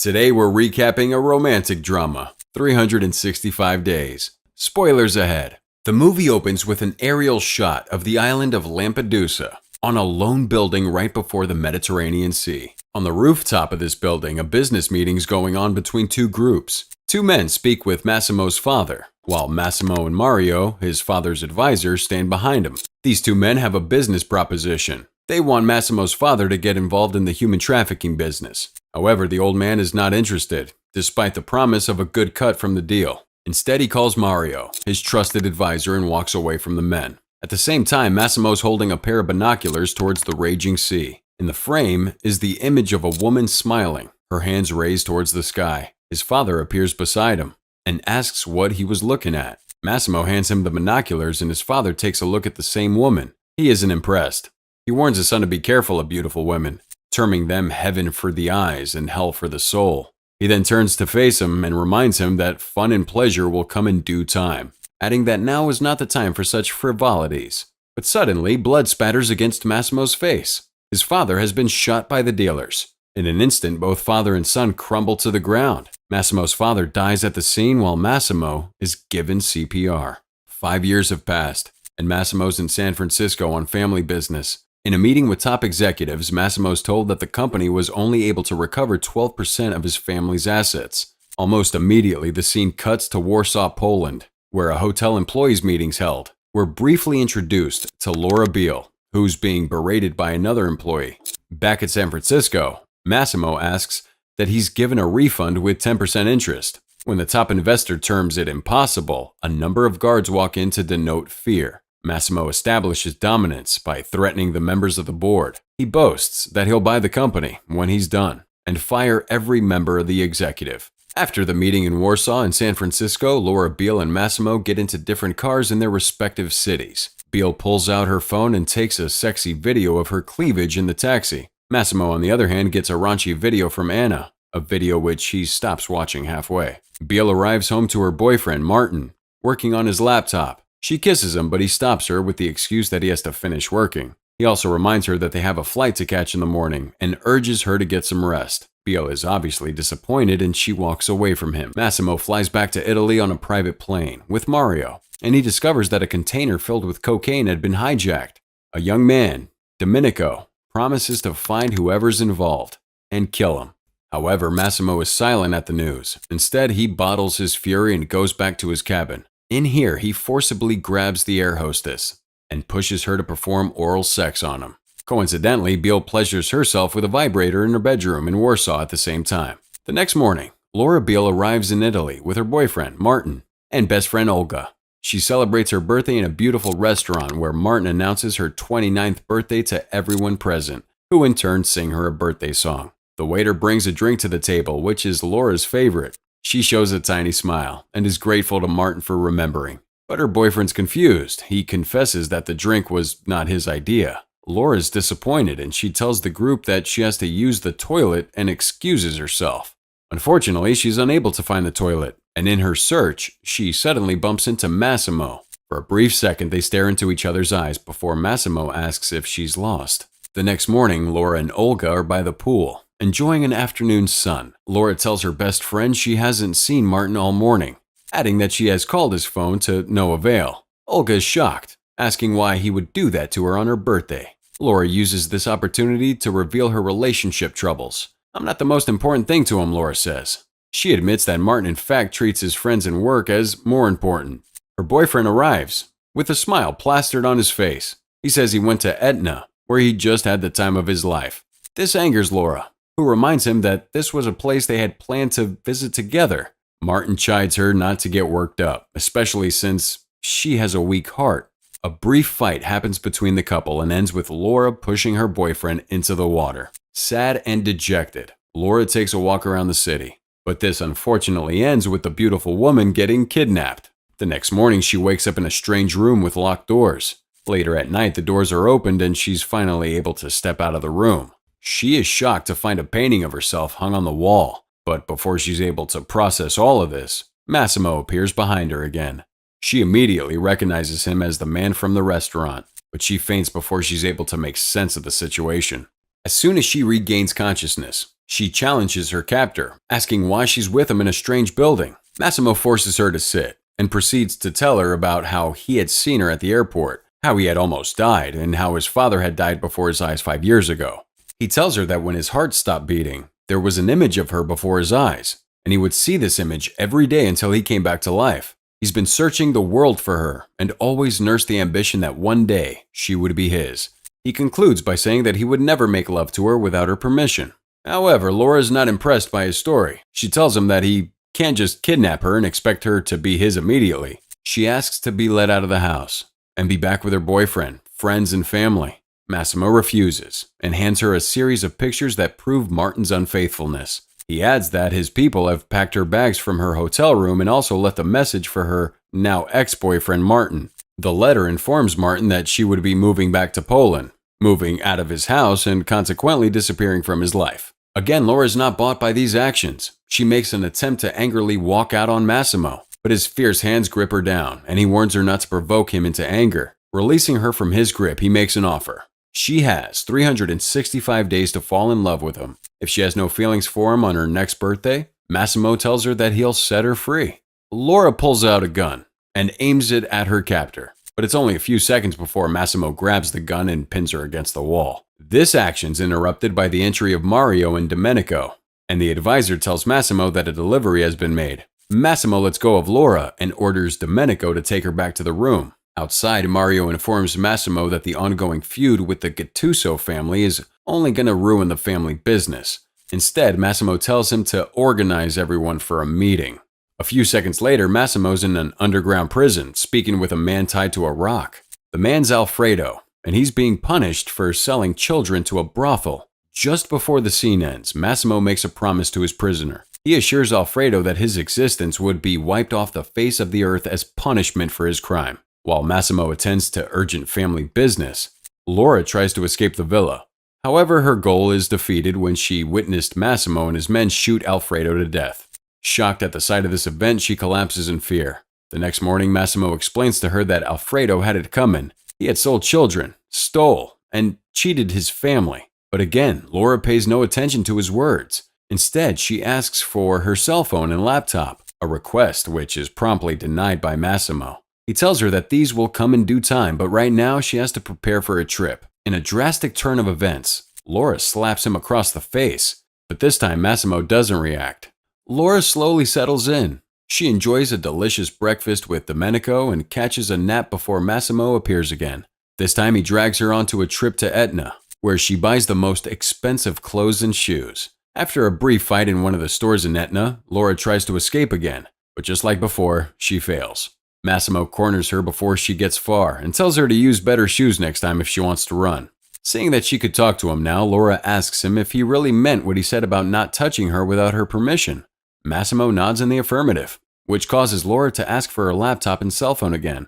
Today we're recapping a romantic drama, 365 Days. Spoilers ahead. The movie opens with an aerial shot of the island of Lampedusa, on a lone building right before the Mediterranean Sea. On the rooftop of this building, a business meeting's going on between two groups. Two men speak with Massimo's father, while Massimo and Mario, his father's advisor, stand behind him. These two men have a business proposition. They want Massimo's father to get involved in the human trafficking business. However, the old man is not interested, despite the promise of a good cut from the deal. Instead, he calls Mario, his trusted advisor, and walks away from the men. At the same time, Massimo's holding a pair of binoculars towards the raging sea. In the frame is the image of a woman smiling, her hands raised towards the sky. His father appears beside him and asks what he was looking at. Massimo hands him the binoculars and his father takes a look at the same woman. He isn't impressed. He warns his son to be careful of beautiful women, terming them heaven for the eyes and hell for the soul. He then turns to face him and reminds him that fun and pleasure will come in due time, adding that now is not the time for such frivolities. But suddenly, blood spatters against Massimo's face. His father has been shot by the dealers. In an instant, both father and son crumble to the ground. Massimo's father dies at the scene while Massimo is given CPR. 5 years have passed, and Massimo's in San Francisco on family business. In a meeting with top executives, Massimo's told that the company was only able to recover 12% of his family's assets. Almost immediately, the scene cuts to Warsaw, Poland, where a hotel employees meeting's held. We're briefly introduced to Laura Beale, who's being berated by another employee. Back at San Francisco, Massimo asks that he's given a refund with 10% interest. When the top investor terms it impossible, a number of guards walk in to denote fear. Massimo establishes dominance by threatening the members of the board. He boasts that he'll buy the company when he's done and fire every member of the executive. After the meeting in Warsaw and San Francisco, Laura Beale and Massimo get into different cars in their respective cities. Beale pulls out her phone and takes a sexy video of her cleavage in the taxi. Massimo, on the other hand, gets a raunchy video from Anna, a video which he stops watching halfway. Beale arrives home to her boyfriend, Martin, working on his laptop. She kisses him, but he stops her with the excuse that he has to finish working. He also reminds her that they have a flight to catch in the morning and urges her to get some rest. Beale is obviously disappointed and she walks away from him. Massimo flies back to Italy on a private plane with Mario, and he discovers that a container filled with cocaine had been hijacked. A young man, Domenico, promises to find whoever's involved and kill him. However, Massimo is silent at the news. Instead, he bottles his fury and goes back to his cabin. In here, he forcibly grabs the air hostess and pushes her to perform oral sex on him. Coincidentally, Beale pleasures herself with a vibrator in her bedroom in Warsaw at the same time. The next morning, Laura Beale arrives in Italy with her boyfriend, Martin, and best friend Olga. She celebrates her birthday in a beautiful restaurant where Martin announces her 29th birthday to everyone present, who in turn sing her a birthday song. The waiter brings a drink to the table, which is Laura's favorite. She shows a tiny smile and is grateful to Martin for remembering. But her boyfriend's confused. He confesses that the drink was not his idea. Laura's disappointed and she tells the group that she has to use the toilet and excuses herself. Unfortunately, she's unable to find the toilet, and in her search, she suddenly bumps into Massimo. For a brief second, they stare into each other's eyes before Massimo asks if she's lost. The next morning, Laura and Olga are by the pool, enjoying an afternoon sun. Laura tells her best friend she hasn't seen Martin all morning, adding that she has called his phone to no avail. Olga is shocked, asking why he would do that to her on her birthday. Laura uses this opportunity to reveal her relationship troubles. "I'm not the most important thing to him," Laura says. She admits that Martin in fact treats his friends and work as more important. Her boyfriend arrives, with a smile plastered on his face. He says he went to Etna, where he just had the time of his life. This angers Laura, who reminds him that this was a place they had planned to visit together. Martin chides her not to get worked up, especially since she has a weak heart. A brief fight happens between the couple and ends with Laura pushing her boyfriend into the water. Sad and dejected, Laura takes a walk around the city. But this unfortunately ends with the beautiful woman getting kidnapped. The next morning, she wakes up in a strange room with locked doors. Later at night, the doors are opened and she's finally able to step out of the room. She is shocked to find a painting of herself hung on the wall. But before she's able to process all of this, Massimo appears behind her again. She immediately recognizes him as the man from the restaurant, but she faints before she's able to make sense of the situation. As soon as she regains consciousness, She challenges her captor, asking why she's with him in a strange building. Massimo forces her to sit and proceeds to tell her about how he had seen her at the airport, how he had almost died, and how his father had died before his eyes 5 years ago. He tells her that when his heart stopped beating, there was an image of her before his eyes, and he would see this image every day until he came back to life. He's been searching the world for her and always nursed the ambition that one day she would be his. He concludes by saying that he would never make love to her without her permission. However, Laura is not impressed by his story. She tells him that he can't just kidnap her and expect her to be his immediately. She asks to be let out of the house and be back with her boyfriend, friends, and family. Massimo refuses and hands her a series of pictures that prove Martin's unfaithfulness. He adds that his people have packed her bags from her hotel room and also left a message for her now ex-boyfriend Martin. The letter informs Martin that she would be moving back to Poland, moving out of his house and consequently disappearing from his life. Again, Laura is not bought by these actions. She makes an attempt to angrily walk out on Massimo, but his fierce hands grip her down, and he warns her not to provoke him into anger. Releasing her from his grip, he makes an offer. She has 365 days to fall in love with him. If she has no feelings for him on her next birthday, Massimo tells her that he'll set her free. Laura pulls out a gun and aims it at her captor, but it's only a few seconds before Massimo grabs the gun and pins her against the wall. This action's interrupted by the entry of Mario and Domenico, and the advisor tells Massimo that a delivery has been made. Massimo lets go of Laura and orders Domenico to take her back to the room. Outside, Mario informs Massimo that the ongoing feud with the Gattuso family is only going to ruin the family business. Instead, Massimo tells him to organize everyone for a meeting. A few seconds later, Massimo's in an underground prison, speaking with a man tied to a rock. The man's Alfredo, and he's being punished for selling children to a brothel. Just before the scene ends, Massimo makes a promise to his prisoner. He assures Alfredo that his existence would be wiped off the face of the earth as punishment for his crime. While Massimo attends to urgent family business, Laura tries to escape the villa. However, her goal is defeated when she witnessed Massimo and his men shoot Alfredo to death. Shocked at the sight of this event, she collapses in fear. The next morning, Massimo explains to her that Alfredo had it coming. He had sold children, stole, and cheated his family. But again, Laura pays no attention to his words. Instead, she asks for her cell phone and laptop, a request which is promptly denied by Massimo. He tells her that these will come in due time, but right now she has to prepare for a trip. In a drastic turn of events, Laura slaps him across the face, but this time Massimo doesn't react. Laura slowly settles in. She enjoys a delicious breakfast with Domenico and catches a nap before Massimo appears again. This time he drags her onto a trip to Etna, where she buys the most expensive clothes and shoes. After a brief fight in one of the stores in Etna, Laura tries to escape again, but just like before, she fails. Massimo corners her before she gets far and tells her to use better shoes next time if she wants to run. Seeing that she could talk to him now, Laura asks him if he really meant what he said about not touching her without her permission. Massimo nods in the affirmative, which causes Laura to ask for her laptop and cell phone again.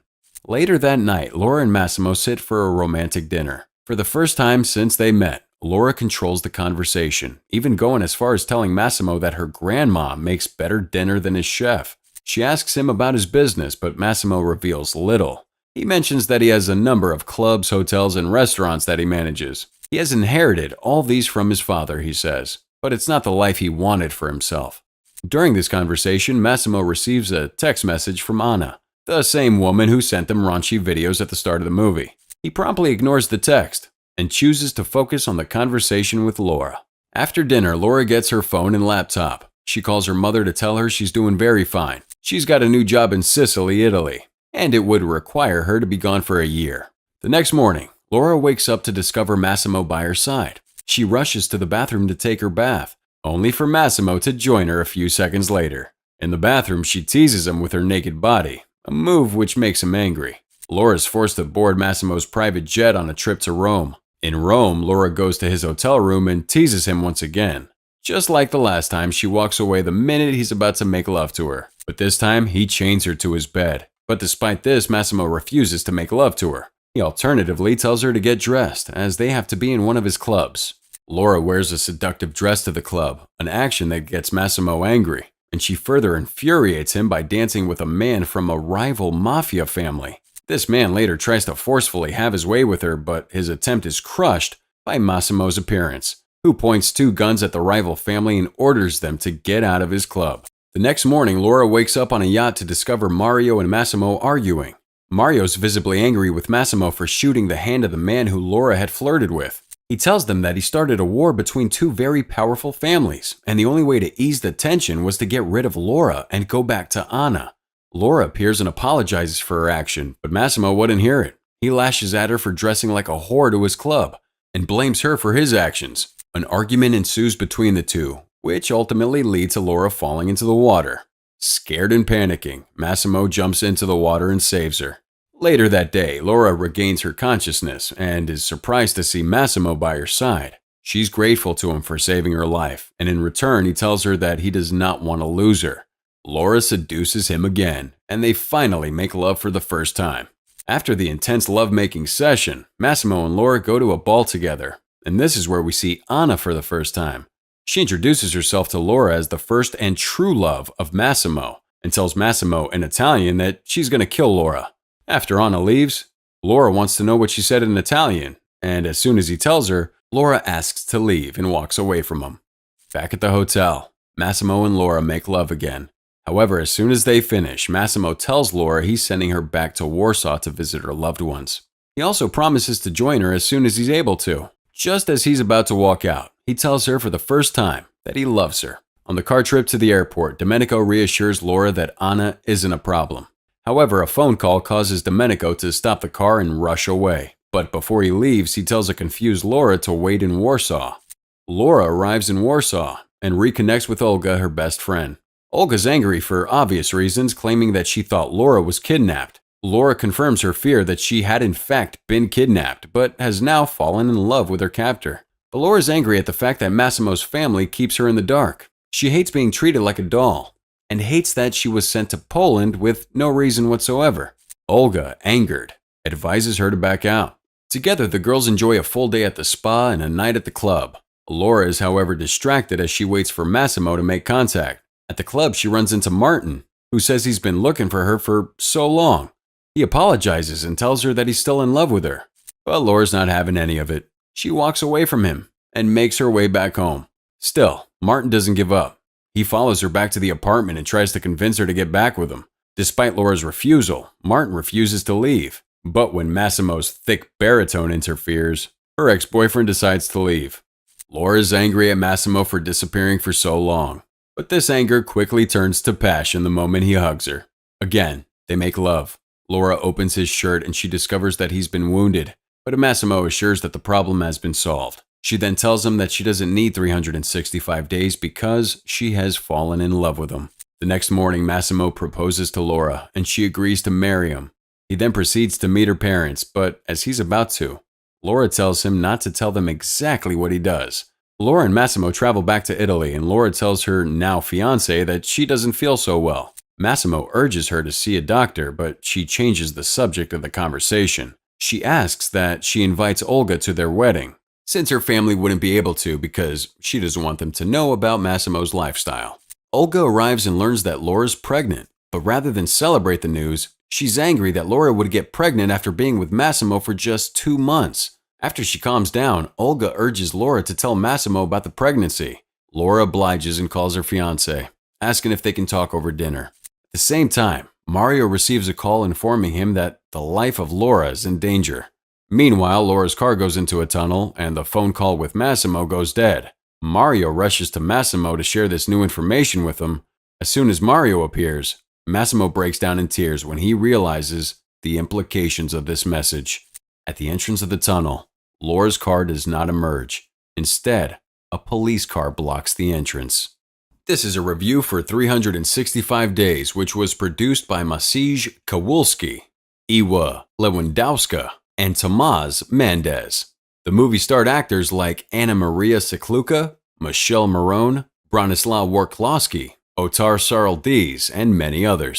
Later that night, Laura and Massimo sit for a romantic dinner. For the first time since they met, Laura controls the conversation, even going as far as telling Massimo that her grandma makes better dinner than his chef. She asks him about his business, but Massimo reveals little. He mentions that he has a number of clubs, hotels, and restaurants that he manages. He has inherited all these from his father, he says, but it's not the life he wanted for himself. During this conversation, Massimo receives a text message from Anna, the same woman who sent them raunchy videos at the start of the movie. He promptly ignores the text and chooses to focus on the conversation with Laura. After dinner, Laura gets her phone and laptop. She calls her mother to tell her she's doing very fine. She's got a new job in Sicily, Italy, and it would require her to be gone for a year. The next morning, Laura wakes up to discover Massimo by her side. She rushes to the bathroom to take her bath, only for Massimo to join her a few seconds later. In the bathroom, she teases him with her naked body, a move which makes him angry. Laura is forced to board Massimo's private jet on a trip to Rome. In Rome, Laura goes to his hotel room and teases him once again. Just like the last time, she walks away the minute he's about to make love to her. But this time, he chains her to his bed. But despite this, Massimo refuses to make love to her. He alternatively tells her to get dressed, as they have to be in one of his clubs. Laura wears a seductive dress to the club, an action that gets Massimo angry, and she further infuriates him by dancing with a man from a rival mafia family. This man later tries to forcefully have his way with her, but his attempt is crushed by Massimo's appearance, who points two guns at the rival family and orders them to get out of his club. The next morning, Laura wakes up on a yacht to discover Mario and Massimo arguing. Mario's visibly angry with Massimo for shooting the hand of the man who Laura had flirted with. He tells them that he started a war between two very powerful families, and the only way to ease the tension was to get rid of Laura and go back to Anna. Laura appears and apologizes for her action, but Massimo wouldn't hear it. He lashes at her for dressing like a whore to his club, and blames her for his actions. An argument ensues between the two, which ultimately leads to Laura falling into the water. Scared and panicking, Massimo jumps into the water and saves her. Later that day, Laura regains her consciousness and is surprised to see Massimo by her side. She's grateful to him for saving her life, and in return he tells her that he does not want to lose her. Laura seduces him again, and they finally make love for the first time. After the intense lovemaking session, Massimo and Laura go to a ball together, and this is where we see Anna for the first time. She introduces herself to Laura as the first and true love of Massimo, and tells Massimo in Italian that she's going to kill Laura. After Anna leaves, Laura wants to know what she said in Italian, and as soon as he tells her, Laura asks to leave and walks away from him. Back at the hotel, Massimo and Laura make love again. However, as soon as they finish, Massimo tells Laura he's sending her back to Warsaw to visit her loved ones. He also promises to join her as soon as he's able to. Just as he's about to walk out, he tells her for the first time that he loves her. On the car trip to the airport, Domenico reassures Laura that Anna isn't a problem. However, a phone call causes Domenico to stop the car and rush away. But before he leaves, he tells a confused Laura to wait in Warsaw. Laura arrives in Warsaw and reconnects with Olga, her best friend. Olga's angry for obvious reasons, claiming that she thought Laura was kidnapped. Laura confirms her fear that she had in fact been kidnapped, but has now fallen in love with her captor. But Laura's angry at the fact that Massimo's family keeps her in the dark. She hates being treated like a doll, and hates that she was sent to Poland with no reason whatsoever. Olga, angered, advises her to back out. Together, the girls enjoy a full day at the spa and a night at the club. Laura is, however, distracted as she waits for Massimo to make contact. At the club, she runs into Martin, who says he's been looking for her for so long. He apologizes and tells her that he's still in love with her. But Laura's not having any of it. She walks away from him and makes her way back home. Still, Martin doesn't give up. He follows her back to the apartment and tries to convince her to get back with him. Despite Laura's refusal, Martin refuses to leave. But when Massimo's thick baritone interferes, her ex-boyfriend decides to leave. Laura is angry at Massimo for disappearing for so long. But this anger quickly turns to passion the moment he hugs her. Again, they make love. Laura opens his shirt and she discovers that he's been wounded, but Massimo assures that the problem has been solved. She then tells him that she doesn't need 365 days because she has fallen in love with him. The next morning, Massimo proposes to Laura and she agrees to marry him. He then proceeds to meet her parents, but as he's about to, Laura tells him not to tell them exactly what he does. Laura and Massimo travel back to Italy and Laura tells her now fiancé that she doesn't feel so well. Massimo urges her to see a doctor, but she changes the subject of the conversation. She asks that she invites Olga to their wedding, since her family wouldn't be able to because she doesn't want them to know about Massimo's lifestyle. Olga arrives and learns that Laura's pregnant, but rather than celebrate the news, she's angry that Laura would get pregnant after being with Massimo for just 2 months. After she calms down, Olga urges Laura to tell Massimo about the pregnancy. Laura obliges and calls her fiancé, asking if they can talk over dinner. At the same time, Mario receives a call informing him that the life of Laura is in danger. Meanwhile, Laura's car goes into a tunnel and the phone call with Massimo goes dead. Mario rushes to Massimo to share this new information with him. As soon as Mario appears, Massimo breaks down in tears when he realizes the implications of this message. At the entrance of the tunnel, Laura's car does not emerge. Instead, a police car blocks the entrance. This is a review for 365 Days, which was produced by Maciej Kowalski, Iwa Lewandowska, and Tomasz Mendez. The movie starred actors like Anna Maria Sikluka, Michelle Marone, Bronislaw Warklowski, Otar Saraldiz, and many others.